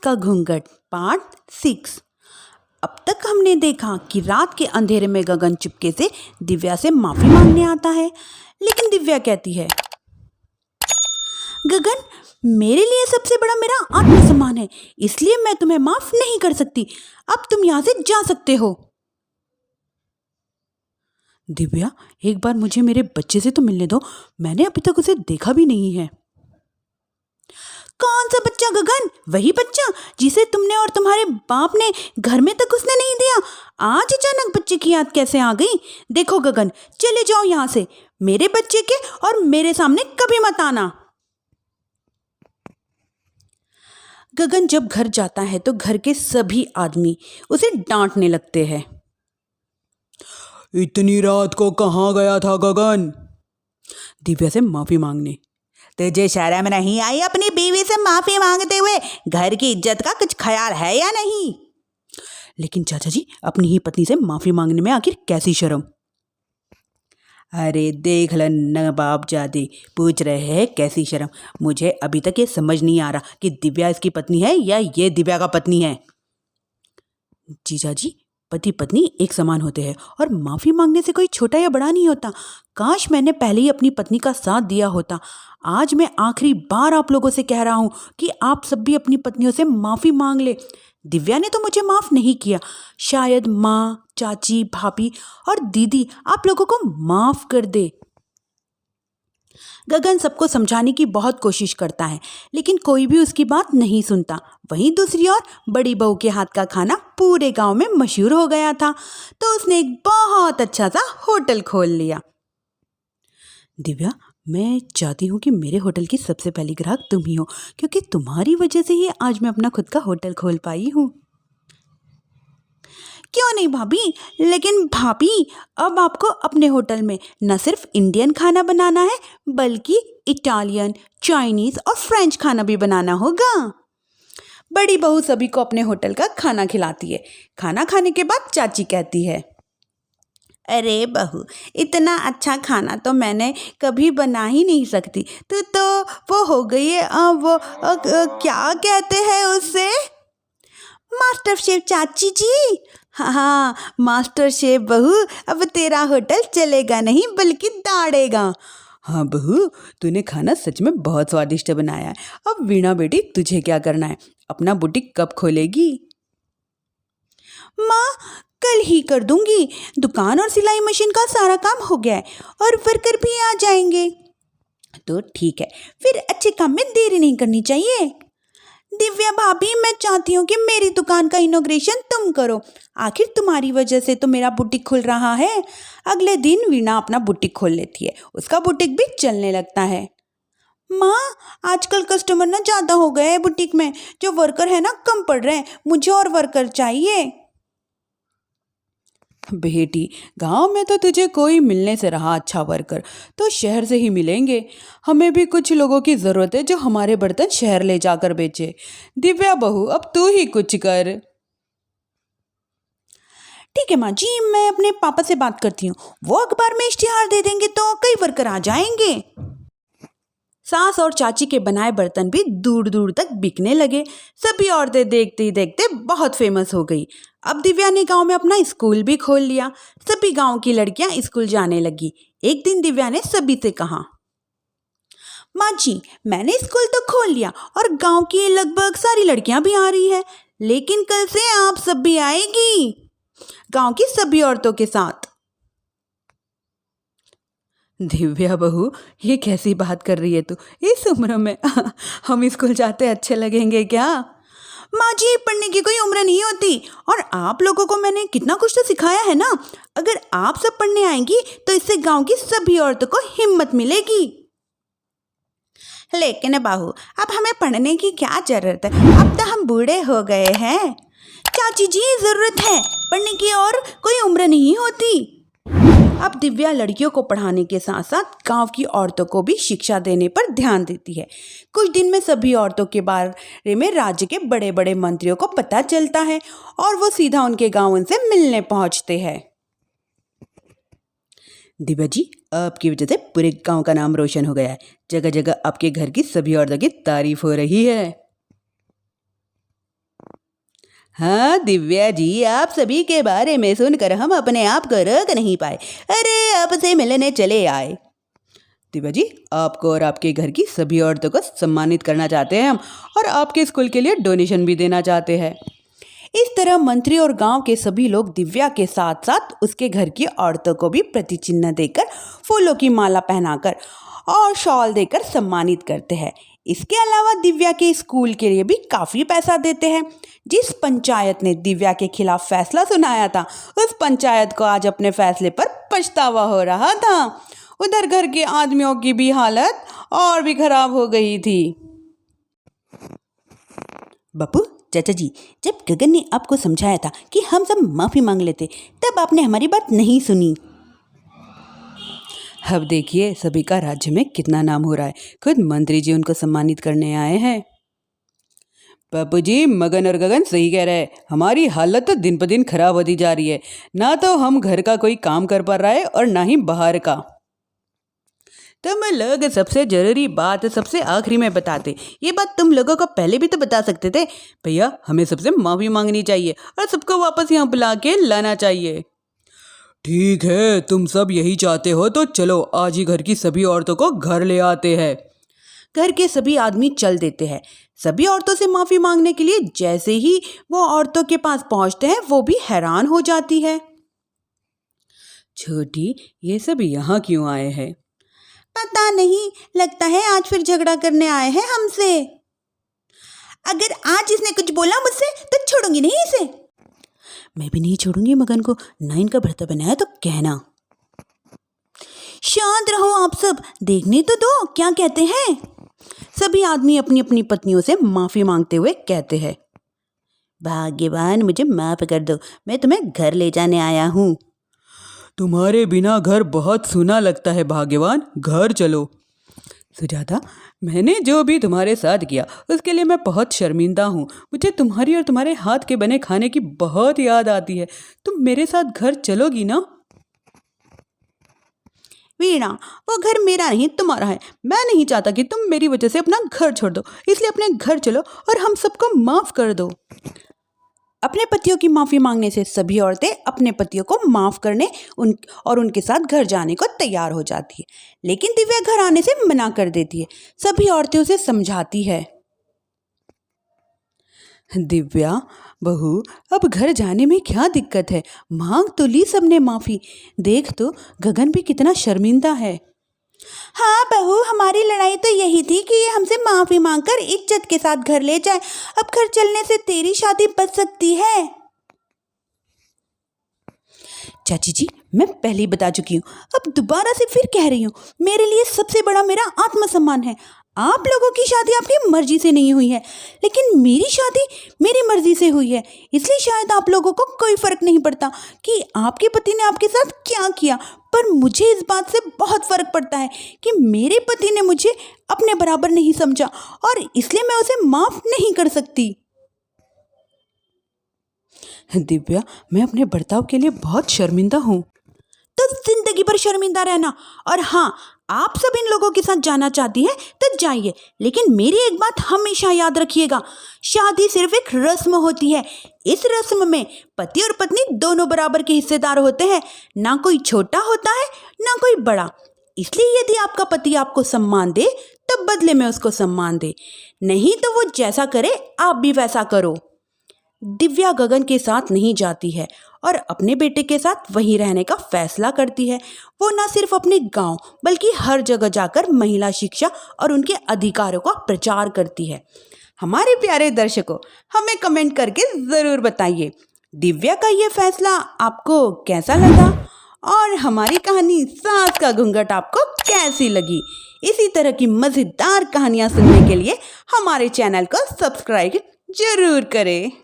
का घूंघट पार्ट 6। अब तक हमने देखा कि रात के अंधेरे में गगन चुपके से दिव्या से माफी मांगने आता है, लेकिन दिव्या कहती है, गगन, मेरे लिए सबसे बड़ा मेरा आत्मसम्मान है, इसलिए मैं तुम्हें माफ नहीं कर सकती। अब तुम यहाँ से जा सकते हो। दिव्या, एक बार मुझे मेरे बच्चे से तो मिलने दो, मैंने अभी तक उसे देखा भी नहीं है। कौन सा बच्चा गगन? वही बच्चा जिसे तुमने और तुम्हारे बाप ने घर में तक उसने नहीं दिया। आज अचानक बच्चे की याद कैसे आ गई? देखो गगन, चले जाओ यहाँ से, मेरे बच्चे के और मेरे सामने कभी मत आना। गगन जब घर जाता है तो घर के सभी आदमी उसे डांटने लगते हैं। इतनी रात को कहाँ गया था गगन? दिव्या से माफी मांगने। तुझे शर्म नहीं आई अपनी बीवी से माफी मांगते हुए? घर की इज्जत का कुछ ख्याल है या नहीं? लेकिन चाचा जी, अपनी ही पत्नी से माफी मांगने में आखिर कैसी शर्म? अरे देख ल नवाब जादे पूछ रहे हैं कैसी शर्म। मुझे अभी तक ये समझ नहीं आ रहा कि दिव्या इसकी पत्नी है या ये दिव्या का पत्नी है। जीजा जी, पति पत्नी एक समान होते हैं और माफी मांगने से कोई छोटा या बड़ा नहीं होता। काश मैंने पहले ही अपनी पत्नी का साथ दिया होता। आज मैं आखिरी बार आप लोगों से कह रहा हूँ कि आप सब भी अपनी पत्नियों से माफी मांग ले। दिव्या ने तो मुझे माफ नहीं किया, शायद माँ, चाची, भाभी और दीदी आप लोगों को माफ कर दे। गगन सबको समझाने की बहुत कोशिश करता है, लेकिन कोई भी उसकी बात नहीं सुनता। वहीं दूसरी ओर बड़ी बहू के हाथ का खाना पूरे गांव में मशहूर हो गया था, तो उसने एक बहुत अच्छा सा होटल खोल लिया। दिव्या, मैं चाहती हूँ कि मेरे होटल की सबसे पहली ग्राहक तुम ही हो, क्योंकि तुम्हारी वजह से ही आज मैं अपना खुद का होटल खोल पाई हूँ। क्यों नहीं भाभी, लेकिन भाभी अब आपको अपने होटल में न सिर्फ इंडियन खाना बनाना है, बल्कि इटालियन, चाइनीज और फ्रेंच खाना भी बनाना होगा। बड़ी बहू सभी को अपने होटल का खाना खिलाती है। खाना खाने के बाद चाची कहती है, अरे बहू, इतना अच्छा खाना तो मैंने कभी बना ही नहीं सकती। तो वो हो गई है क्या कहते हैं उससे? मास्टर शेफ चाची जी। हाँ, मास्टर शेफ बहू, अब तेरा होटल चलेगा नहीं बल्कि दाड़ेगा। हाँ बहू, तूने खाना सच में बहुत स्वादिष्ट बनाया है। अब वीणा बेटी, तुझे क्या करना है? अपना बुटीक कब खोलेगी? माँ, कल ही कर दूंगी। दुकान और सिलाई मशीन का सारा काम हो गया है और वर्कर भी आ जाएंगे। तो ठीक है, फिर अच्छे काम में देरी नहीं करनी चाहिए। दिव्या भाभी, मैं चाहती हूँ कि मेरी दुकान का इनॉग्रेशन तुम करो। आखिर तुम्हारी वजह से तो मेरा बुटीक खुल रहा है। अगले दिन वीणा अपना बुटीक खोल लेती है, उसका बुटीक भी चलने लगता है। माँ, आजकल कस्टमर ना ज़्यादा हो गए हैं बुटीक में, जो वर्कर है ना कम पड़ रहे हैं, मुझे और वर्कर चाहिए। बेटी, गांव में तो तुझे कोई मिलने से रहा अच्छा वर्कर, तो शहर से ही मिलेंगे। हमें भी कुछ लोगों की ज़रूरत है जो हमारे बर्तन शहर ले जाकर बेचे। दिव्या बहू, अब तू ही कुछ कर। ठीक है माँ जी, मैं अपने पापा से बात करती हूँ, वो अखबार में इश्तिहार दे देंगे तो कई वर्कर आ जाएंगे। सास और चाची के बनाए बर्तन भी दूर दूर तक बिकने लगे। सभी औरतें देखते ही देखते बहुत फेमस हो गई। अब दिव्या ने गांव में अपना स्कूल भी खोल लिया। सभी गांव की लड़कियां स्कूल जाने लगी। एक दिन दिव्या ने सभी से कहा, माँ जी, मैंने स्कूल तो खोल लिया और गांव की लगभग सारी लड़कियां भी आ रही है, लेकिन कल से आप सब भी आएगी, गांव की सभी औरतों के साथ। दिव्या बहू, ये कैसी बात कर रही है तू? इस उम्र में हम स्कूल जाते अच्छे लगेंगे क्या? माँ जी, पढ़ने की कोई उम्र नहीं होती, और आप लोगों को मैंने कितना कुछ तो सिखाया है ना। अगर आप सब पढ़ने आएंगी तो इससे गांव की सभी औरतों को हिम्मत मिलेगी। लेकिन बहू, अब हमें पढ़ने की क्या जरूरत है? अब तो हम बूढ़े हो गए हैं। चाची जी, जरूरत है पढ़ने की, और कोई उम्र नहीं होती। अब दिव्या लड़कियों को पढ़ाने के साथ साथ गांव की औरतों को भी शिक्षा देने पर ध्यान देती है। कुछ दिन में सभी औरतों के बारे में राज्य के बड़े बड़े मंत्रियों को पता चलता है और वो सीधा उनके गांव उनसे मिलने पहुंचते हैं। दिव्या जी, आपकी वजह से पूरे गांव का नाम रोशन हो गया है। जगह जगह आपके घर की सभी औरतों की तारीफ हो रही है। हाँ दिव्या जी, आप सभी के बारे में सुनकर हम अपने आप को रोक नहीं पाए। अरे आपसे मिलने चले आए। दिव्या जी, आपको और आपके घर की सभी औरतों को सम्मानित करना चाहते हैं हम, और आपके स्कूल के लिए डोनेशन भी देना चाहते हैं। इस तरह मंत्री और गांव के सभी लोग दिव्या के साथ साथ उसके घर की औरतों को भी प्रतिचिन्ह देकर, फूलों की माला पहनाकर और शॉल देकर सम्मानित करते हैं। इसके अलावा दिव्या के स्कूल के लिए भी काफ़ी पैसा देते हैं। जिस पंचायत ने दिव्या के खिलाफ फैसला सुनाया था, उस पंचायत को आज अपने फैसले पर पछतावा हो रहा था। उधर घर के आदमियों की भी हालत और भी खराब हो गई थी। बापू, चाचा जी, जब गगन ने आपको समझाया था कि हम सब माफ़ी मांग लेते, तब आपने हमारी बात नहीं सुनी। अब देखिए सभी का राज्य में कितना नाम हो रहा है। खुद मंत्री जी उनको सम्मानित करने आए हैं। बापू जी, मगन और गगन सही कह रहे हैं। हमारी हालत तो दिन पर दिन खराब होती जा रही है। ना तो हम घर का कोई काम कर पा रहा है और ना ही बाहर का। तुम लोग सबसे जरूरी बात सबसे आखिरी में बताते। ये बात तुम लोगों को पहले भी तो बता सकते थे। भैया, हमें सबसे माफ़ी मांगनी चाहिए और सबको वापस यहाँ बुला के लाना चाहिए। ठीक है, तुम सब यही चाहते हो तो चलो आज ही घर की सभी औरतों को घर ले आते हैं। घर के सभी आदमी चल देते हैं। सभी औरतों से माफ़ी मांगने के लिए जैसे ही वो औरतों के पास पहुंचते हैं, वो भी हैरान हो जाती है। छोटी, ये सब यहाँ क्यों आए हैं? पता नहीं, लगता है आज फिर झगड़ा करने आए हैं हमसे। अगर आज इसने कुछ बोला मुझसे तो छोड़ूंगी नहीं इसे। मैं भी नहीं छोड़ूंगी मगन को, ना इनका भर्ता बनाया तो कहना। शांत रहो आप सब, देखने तो दो क्या कहते हैं। सभी आदमी अपनी अपनी पत्नियों से माफ़ी मांगते हुए कहते हैं, भाग्यवान, मुझे माफ़ कर दो, मैं तुम्हें घर ले जाने आया हूँ। तुम्हारे बिना घर बहुत सूना लगता है भाग्यवान, घर चलो। सुजाता, मैंने जो भी तुम्हारे साथ किया उसके लिए मैं बहुत शर्मिंदा हूँ। मुझे तुम्हारी और तुम्हारे हाथ के बने खाने की बहुत याद आती है। तुम मेरे साथ घर चलोगी ना? वीणा, वो घर मेरा नहीं तुम्हारा है। मैं नहीं चाहता कि तुम मेरी वजह से अपना घर छोड़ दो, इसलिए अपने घर चलो और हम सबको माफ़ कर दो। अपने पतियों की माफ़ी मांगने से सभी औरतें अपने पतियों को माफ़ करने और उनके साथ घर जाने को तैयार हो जाती है। लेकिन दिव्या घर आने से मना कर देती है। सभी औरतें उसे समझाती है। दिव्या बहू, अब घर जाने में क्या दिक्कत है? मांग तो ली सबने माफ़ी। देख तो गगन भी कितना शर्मिंदा है। हाँ बहू, हमारी लड़ाई तो यही थी कि ये हमसे माफ़ी मांगकर इज्जत के साथ घर ले जाए। अब घर चलने से तेरी शादी बच सकती है। चाची जी, मैं पहले ही बता चुकी हूँ, अब दोबारा से फिर कह रही हूँ, मेरे लिए सबसे बड़ा मेरा आत्मसम्मान है। आप लोगों की शादी आपकी मर्जी से नहीं हुई है, लेकिन मेरी शादी मेरी मर्जी से हुई है। इसलिए शायद आप लोगों को कोई फ़र्क नहीं पड़ता कि आपके पति ने आपके साथ क्या किया, पर मुझे इस बात से बहुत फ़र्क पड़ता है कि मेरे पति ने मुझे अपने बराबर नहीं समझा और इसलिए मैं उसे माफ़ नहीं कर सकती। दिव्या, मैं अपने बर्ताव के लिए बहुत शर्मिंदा हूँ। तो जिंदगी भर शर्मिंदा रहना। और हाँ, आप सब इन लोगों के साथ जाना चाहती हैं तो जाइए, लेकिन मेरी एक बात हमेशा याद रखिएगा, शादी सिर्फ एक रस्म होती है। इस रस्म में पति और पत्नी दोनों बराबर के हिस्सेदार होते हैं, ना कोई छोटा होता है ना कोई बड़ा। इसलिए यदि आपका पति आपको सम्मान दे तो बदले में उसको सम्मान दे, नहीं तो वो जैसा करे आप भी वैसा करो। दिव्या गगन के साथ नहीं जाती है और अपने बेटे के साथ वहीं रहने का फैसला करती है। वो न सिर्फ अपने गांव बल्कि हर जगह जाकर महिला शिक्षा और उनके अधिकारों का प्रचार करती है। हमारे प्यारे दर्शकों, हमें कमेंट करके ज़रूर बताइए दिव्या का ये फैसला आपको कैसा लगा और हमारी कहानी सास का घूंघट आपको कैसी लगी। इसी तरह की मज़ेदार कहानियाँ सुनने के लिए हमारे चैनल को सब्सक्राइब जरूर करें।